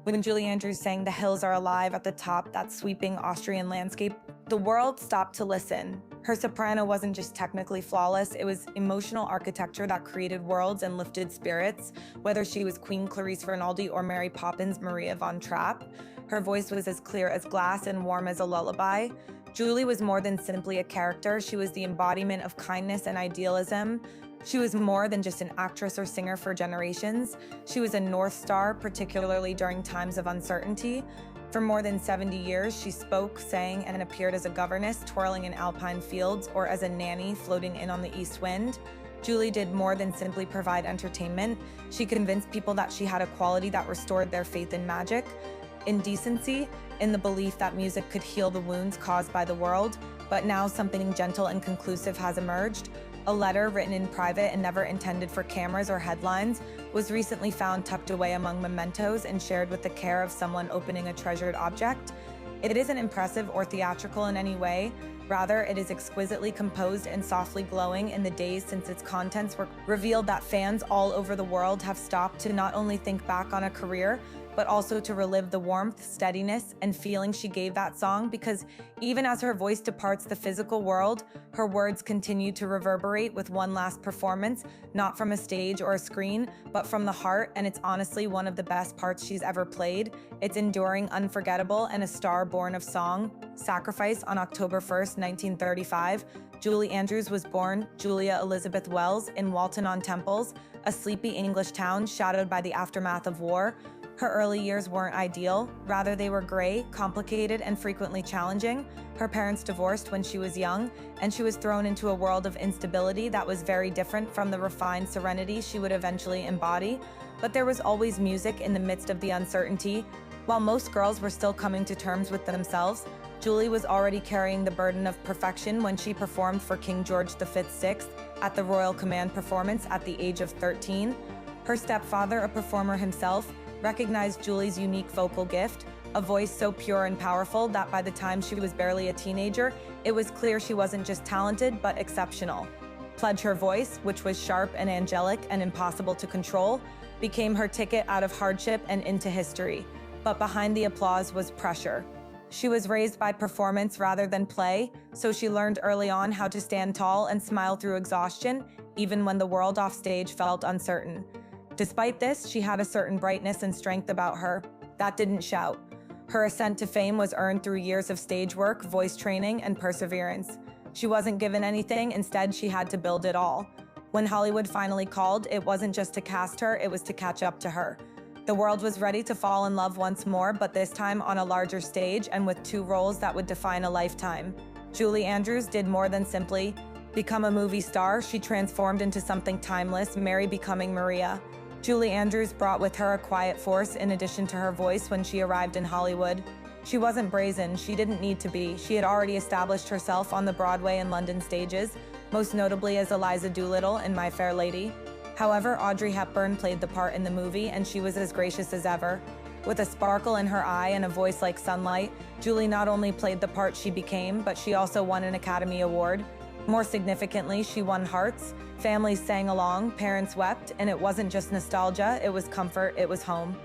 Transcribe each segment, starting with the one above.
When Julie Andrews sang "The Hills Are Alive" at the top, that sweeping Austrian landscape, the world stopped to listen. Her soprano wasn't just technically flawless, it was emotional architecture that created worlds and lifted spirits. Whether she was Queen Clarice Rinaldi or Mary Poppins Maria von Trapp, her voice was as clear as glass and warm as a lullaby. Julie was more than simply a character, she was the embodiment of kindness and idealism. She was more than just an actress or singer for generations. She was a North Star, particularly during times of uncertainty. For more than 70 years, she spoke, sang, and appeared as a governess, twirling in alpine fields, or as a nanny floating in on the east wind. Julie did more than simply provide entertainment. She convinced people that she had a quality that restored their faith in magic, in decency, in the belief that music could heal the wounds caused by the world. But now something gentle and conclusive has emerged. A letter written in private and never intended for cameras or headlines was recently found tucked away among mementos and shared with the care of someone opening a treasured object. It isn't impressive or theatrical in any way. Rather, it is exquisitely composed and softly glowing. In the days since its contents were revealed, that fans all over the world have stopped to not only think back on a career, but also to relive the warmth, steadiness, and feeling she gave that song, because even as her voice departs the physical world, her words continue to reverberate with one last performance, not from a stage or a screen, but from the heart, and it's honestly one of the best parts she's ever played. It's enduring, unforgettable, and a star born of song. Sacrifice on October 1st, 1935. Julie Andrews was born Julia Elizabeth Wells in Walton-on-Temples, a sleepy English town shadowed by the aftermath of war. Her early years weren't ideal. Rather, they were gray, complicated, and frequently challenging. Her parents divorced when she was young, and she was thrown into a world of instability that was very different from the refined serenity she would eventually embody. But there was always music in the midst of the uncertainty. While most girls were still coming to terms with themselves, Julie was already carrying the burden of perfection when she performed for King George V's Sixth at the Royal Command performance at the age of 13. Her stepfather, a performer himself, recognized Julie's unique vocal gift, a voice so pure and powerful that by the time she was barely a teenager, it was clear she wasn't just talented, but exceptional. Pledge Her Voice, which was sharp and angelic and impossible to control, became her ticket out of hardship and into history. But behind the applause was pressure. She was raised by performance rather than play, so she learned early on how to stand tall and smile through exhaustion, even when the world offstage felt uncertain. Despite this, she had a certain brightness and strength about her that didn't shout. Her ascent to fame was earned through years of stage work, voice training, and perseverance. She wasn't given anything, instead she had to build it all. When Hollywood finally called, it wasn't just to cast her, it was to catch up to her. The world was ready to fall in love once more, but this time on a larger stage and with two roles that would define a lifetime. Julie Andrews did more than simply become a movie star. She transformed into something timeless, Mary becoming Maria. Julie Andrews brought with her a quiet force in addition to her voice when she arrived in Hollywood. She wasn't brazen, she didn't need to be. She had already established herself on the Broadway and London stages, most notably as Eliza Doolittle in My Fair Lady. However, Audrey Hepburn played the part in the movie, and she was as gracious as ever. With a sparkle in her eye and a voice like sunlight, Julie not only played the part she became, but she also won an Academy Award. More significantly, she won hearts. Families sang along, parents wept, and it wasn't just nostalgia, it was comfort, it was home.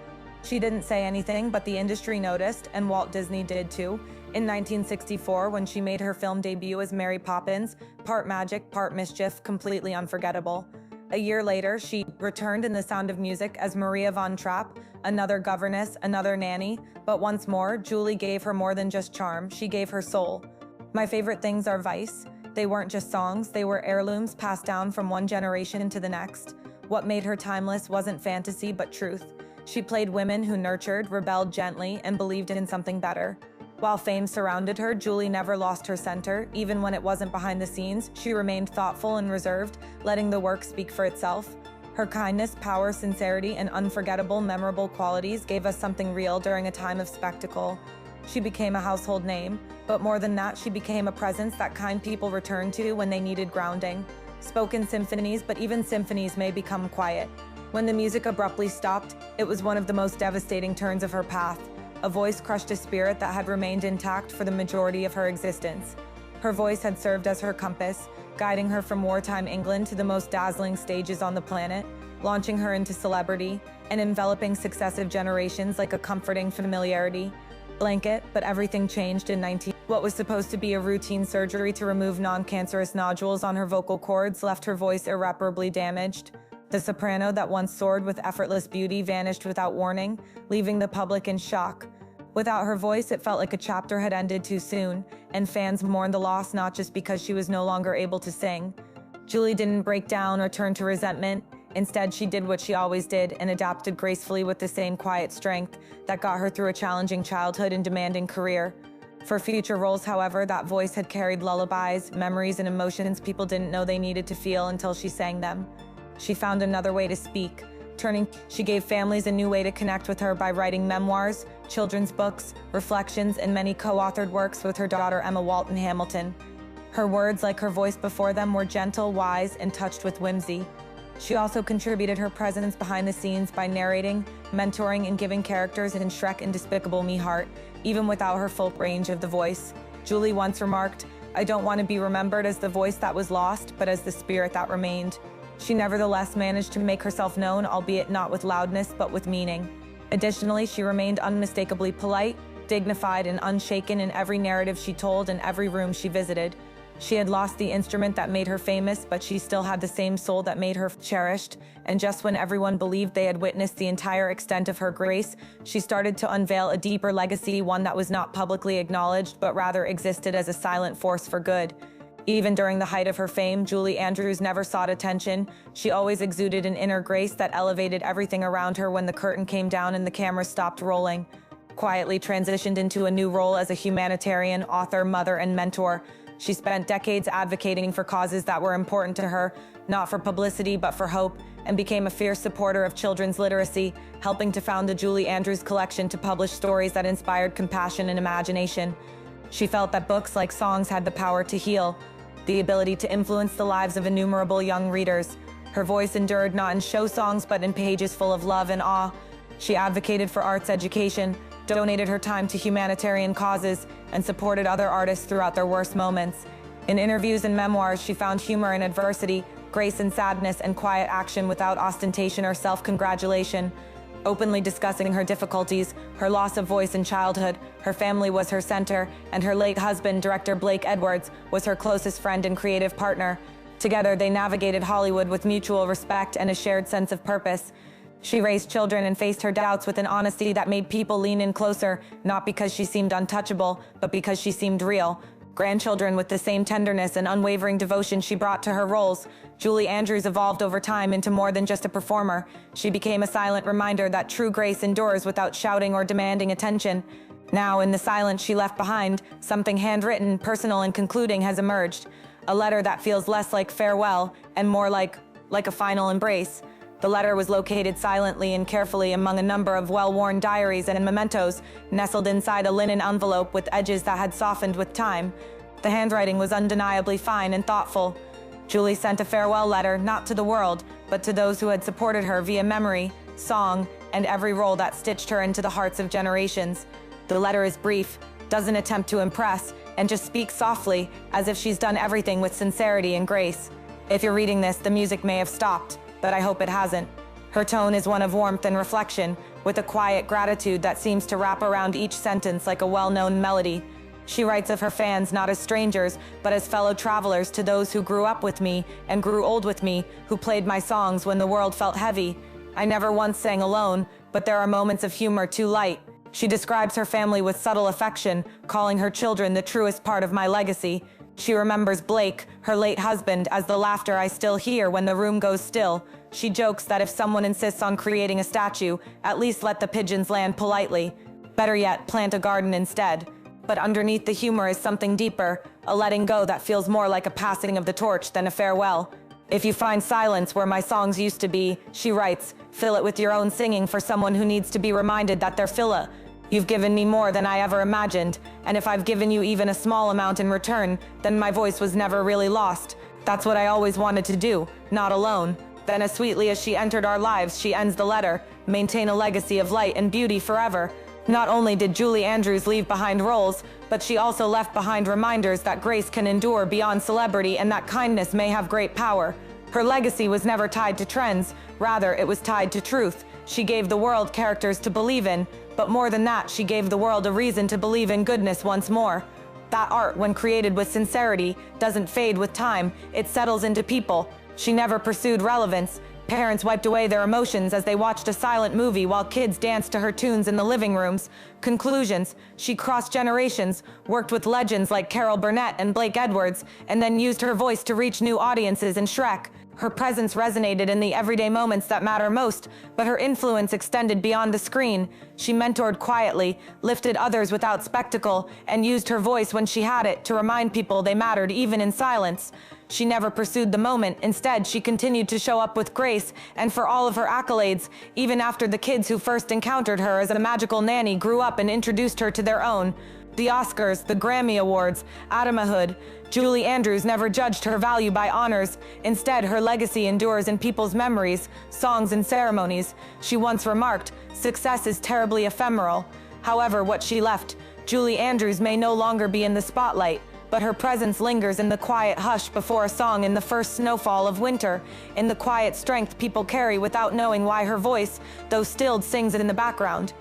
She didn't say anything, but the industry noticed, and Walt Disney did too. In 1964, when she made her film debut as Mary Poppins, part magic, part mischief, completely unforgettable. A year later, she returned in The Sound of Music as Maria von Trapp, another governess, another nanny, but once more, Julie gave her more than just charm, she gave her soul. My favorite things are Vice. They weren't just songs, they were heirlooms passed down from one generation to the next. What made her timeless wasn't fantasy, but truth. She played women who nurtured, rebelled gently, and believed in something better. While fame surrounded her, Julie never lost her center. Even when it wasn't behind the scenes, she remained thoughtful and reserved, letting the work speak for itself. Her kindness, power, sincerity, and unforgettable, memorable qualities gave us something real during a time of spectacle. She became a household name, but more than that, she became a presence that kind people returned to when they needed grounding. Spoken symphonies, but even symphonies may become quiet. When the music abruptly stopped, it was one of the most devastating turns of her path. A voice crushed a spirit that had remained intact for the majority of her existence. Her voice had served as her compass, guiding her from wartime England to the most dazzling stages on the planet. launching her into celebrity and enveloping successive generations like a comforting familiarity blanket. But everything changed in 19. What was supposed to be a routine surgery to remove non-cancerous nodules on her vocal cords left her voice irreparably damaged. The soprano that once soared with effortless beauty vanished without warning, leaving the public in shock. Without her voice, it felt like a chapter had ended too soon, and fans mourned the loss not just because she was no longer able to sing. Julie didn't break down or turn to resentment. Instead, she did what she always did and adapted gracefully with the same quiet strength that got her through a challenging childhood and demanding career. For future roles, however, that voice had carried lullabies, memories, and emotions people didn't know they needed to feel until she sang them. She found another way to speak. She gave families a new way to connect with her by writing memoirs, children's books, reflections, and many co-authored works with her daughter Emma Walton Hamilton. Her words, like her voice before them, were gentle, wise, and touched with whimsy. She also contributed her presence behind the scenes by narrating, mentoring, and giving characters in Shrek and Despicable Me heart, even without her full range of the voice. Julie once remarked, "I don't want to be remembered as the voice that was lost, but as the spirit that remained." She nevertheless managed to make herself known, albeit not with loudness, but with meaning. Additionally, she remained unmistakably polite, dignified, and unshaken in every narrative she told and every room she visited. She had lost the instrument that made her famous, but she still had the same soul that made her cherished. And just when everyone believed they had witnessed the entire extent of her grace, she started to unveil a deeper legacy, one that was not publicly acknowledged, but rather existed as a silent force for good. Even during the height of her fame, Julie Andrews never sought attention. She always exuded an inner grace that elevated everything around her when the curtain came down and the camera stopped rolling. Quietly transitioned into a new role as a humanitarian, author, mother, and mentor. She spent decades advocating for causes that were important to her, not for publicity but for hope, and became a fierce supporter of children's literacy, helping to found the Julie Andrews Collection to publish stories that inspired compassion and imagination. She felt that books, like songs, had the power to heal, the ability to influence the lives of innumerable young readers. Her voice endured not in show songs but in pages full of love and awe. She advocated for arts education, donated her time to humanitarian causes, and supported other artists throughout their worst moments. In interviews and memoirs, she found humor in adversity, grace in sadness, and quiet action without ostentation or self-congratulation. Openly discussing her difficulties, her loss of voice in childhood, her family was her center, and her late husband, director Blake Edwards, was her closest friend and creative partner. Together, they navigated Hollywood with mutual respect and a shared sense of purpose. She raised children and faced her doubts with an honesty that made people lean in closer, not because she seemed untouchable, but because she seemed real. Grandchildren with the same tenderness and unwavering devotion she brought to her roles. Julie Andrews evolved over time into more than just a performer. She became a silent reminder that true grace endures without shouting or demanding attention. Now, in the silence she left behind, something handwritten, personal, and concluding has emerged. A letter that feels less like farewell and more like a final embrace. The letter was located silently and carefully among a number of well-worn diaries and mementos, nestled inside a linen envelope with edges that had softened with time. The handwriting was undeniably fine and thoughtful. Julie sent a farewell letter, not to the world, but to those who had supported her via memory, song, and every role that stitched her into the hearts of generations. The letter is brief, doesn't attempt to impress, and just speaks softly, as if she's done everything with sincerity and grace. If you're reading this, the music may have stopped, but I hope it hasn't. Her tone is one of warmth and reflection, with a quiet gratitude that seems to wrap around each sentence like a well-known melody. She writes of her fans not as strangers, but as fellow travelers, to those who grew up with me and grew old with me, who played my songs when the world felt heavy. I never once sang alone, but there are moments of humor too light. She describes her family with subtle affection, calling her children the truest part of my legacy. She remembers Blake, her late husband, as the laughter I still hear when the room goes still. She jokes that if someone insists on creating a statue, at least let the pigeons land politely. Better yet, plant a garden instead. But underneath the humor is something deeper, a letting go that feels more like a passing of the torch than a farewell. If you find silence where my songs used to be, she writes, fill it with your own singing for someone who needs to be reminded that they're Phila. You've given me more than I ever imagined, and if I've given you even a small amount in return, then my voice was never really lost. That's what I always wanted to do, not alone. Then as sweetly as she entered our lives, she ends the letter, maintain a legacy of light and beauty forever. Not only did Julie Andrews leave behind roles, but she also left behind reminders that grace can endure beyond celebrity and that kindness may have great power. Her legacy was never tied to trends, rather it was tied to truth. She gave the world characters to believe in, but more than that, she gave the world a reason to believe in goodness once more. That art, when created with sincerity, doesn't fade with time, it settles into people. She never pursued relevance. Parents wiped away their emotions as they watched a silent movie while kids danced to her tunes in the living rooms. Conclusions: she crossed generations, worked with legends like Carol Burnett and Blake Edwards, and then used her voice to reach new audiences in Shrek. Her presence resonated in the everyday moments that matter most, but her influence extended beyond the screen. She mentored quietly, lifted others without spectacle, and used her voice when she had it to remind people they mattered even in silence. She never pursued the moment. Instead, she continued to show up with grace, and for all of her accolades, even after the kids who first encountered her as a magical nanny grew up and introduced her to their own. The Oscars, the Grammy Awards, Adamahood, Julie Andrews never judged her value by honors. Instead, her legacy endures in people's memories, songs, and ceremonies. She once remarked, "Success is terribly ephemeral." However, what she left, Julie Andrews may no longer be in the spotlight, but her presence lingers in the quiet hush before a song, in the first snowfall of winter, in the quiet strength people carry without knowing why her voice, though stilled, sings in the background.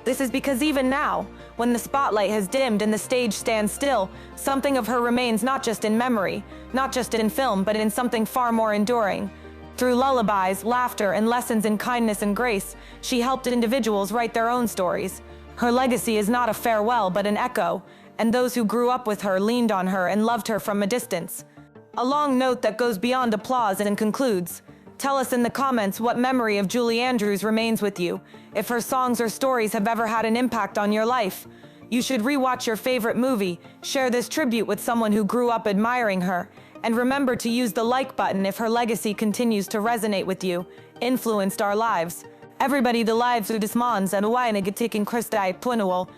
This is because even now, when the spotlight has dimmed and the stage stands still, something of her remains, not just in memory, not just in film, but in something far more enduring. Through lullabies, laughter, and lessons in kindness and grace, she helped individuals write their own stories. Her legacy is not a farewell, but an echo, and those who grew up with her leaned on her and loved her from a distance. A long note that goes beyond applause and concludes: tell us in the comments what memory of Julie Andrews remains with you, if her songs or stories have ever had an impact on your life. You should rewatch your favorite movie, share this tribute with someone who grew up admiring her, and remember to use the like button if her legacy continues to resonate with you, influenced our lives. Everybody the lives who dismans and why Christi Punual.